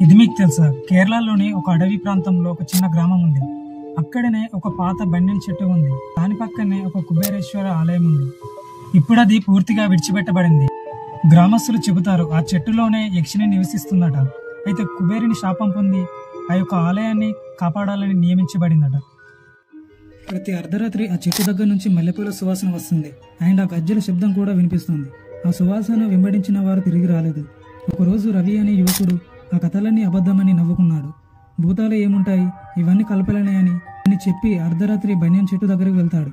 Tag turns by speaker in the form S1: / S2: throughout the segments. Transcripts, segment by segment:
S1: ఇది మీకు తెలుసా? కేరళలోని ఒక అడవి ప్రాంతంలో ఒక చిన్న గ్రామం ఉంది. అక్కడనే ఒక పాత బండెన్ చెట్టు ఉంది. దాని పక్కనే ఒక కుబేరేశ్వర ఆలయం ఉంది. ఇప్పుడు అది పూర్తిగా విడిచిపెట్టబడింది. గ్రామస్తులు చెబుతారు ఆ చెట్టులోనే యక్షిని నివసిస్తుందట. అయితే కుబేరుని శాపం పొంది ఆ యొక్క ఆలయాన్ని కాపాడాలని నియమించబడిందట. ప్రతి అర్ధరాత్రి ఆ చెట్టు దగ్గర నుంచి మల్లెపూల సువాసన వస్తుంది. అండ్ ఆ గజ్జల శబ్దం కూడా వినిపిస్తుంది. ఆ సువాసన వెంబడించిన వారు తిరిగి రాలేదు. ఒకరోజు రవి అనే యువకుడు ఆ కథలన్నీ అబద్ధమని నవ్వుకున్నాడు. భూతాలు ఏముంటాయి, ఇవన్నీ కల్పలనే అని చెప్పి అర్ధరాత్రి బన్యన్ చెట్టు దగ్గరికి వెళ్తాడు.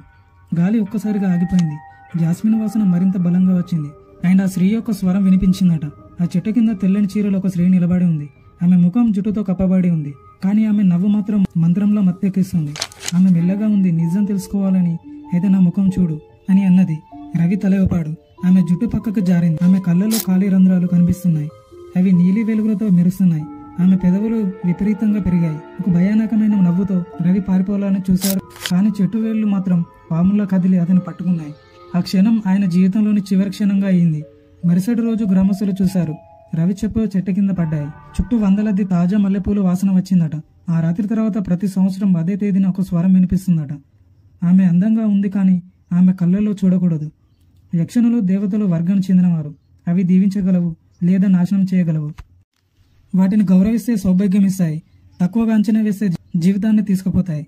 S1: గాలి ఒక్కసారిగా ఆగిపోయింది. జాస్మిన్ వాసన మరింత బలంగా వచ్చింది. అండ్ ఆ స్త్రీ యొక్క స్వరం వినిపించిందట. ఆ చెట్టు కింద తెల్లని చీరలో ఒక స్త్రీ నిలబడి ఉంది. ఆమె ముఖం జుట్టుతో కప్పబడి ఉంది. కానీ ఆమె నవ్వు మాత్రం మంత్రంలో మత్తెక్కిస్తుంది. ఆమె మెల్లగా ఉంది. నిజం తెలుసుకోవాలని అయితే నా ముఖం చూడు అని అన్నది. రవి తలవపాడు. ఆమె జుట్టు పక్కకు జారింది. ఆమె కళ్ళలో ఖాళీ రంధ్రాలు కనిపిస్తున్నాయి. అవి నీలి వెలుగులతో మెరుస్తున్నాయి. ఆమె పెదవులు విపరీతంగా పెరిగాయి. ఒక భయానకమైన నవ్వుతో రవి పారిపోవాలని చూశాడు. కానీ చెట్టు వేళ్లు మాత్రం పాములా కదిలి అతను పట్టుకున్నాయి. ఆ క్షణం ఆయన జీవితంలోని చివరి క్షణంగా అయింది. మరుసటి రోజు గ్రామస్తులు చూశారు. రవి చెప్పులు చెట్టు కింద పడ్డాయి. చుట్టూ వందలద్ది తాజా మల్లెపూలు వాసన వచ్చిందట. ఆ రాత్రి తర్వాత ప్రతి సంవత్సరం అదే తేదీన ఒక స్వరం వినిపిస్తుందట. ఆమె అందంగా ఉంది, కానీ ఆమె కళ్ళల్లో చూడకూడదు. యక్షణులు దేవతలు వర్గానికి చెందినవారు. అవి దీవించగలవు లేదా నాశనం చేయగలవు. వాటిని గౌరవిస్తే సౌభాగ్యం ఇస్తాయి, తక్కువగా అంచనా వేస్తే జీవితాన్ని తీసుకుపోతాయి.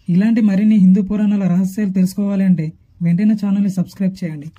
S1: ఇలాంటి మరిన్ని హిందూ పురాణాల రహస్యాలు తెలుసుకోవాలి అంటే వెంటనే ఛానల్ని సబ్స్క్రైబ్ చేయండి.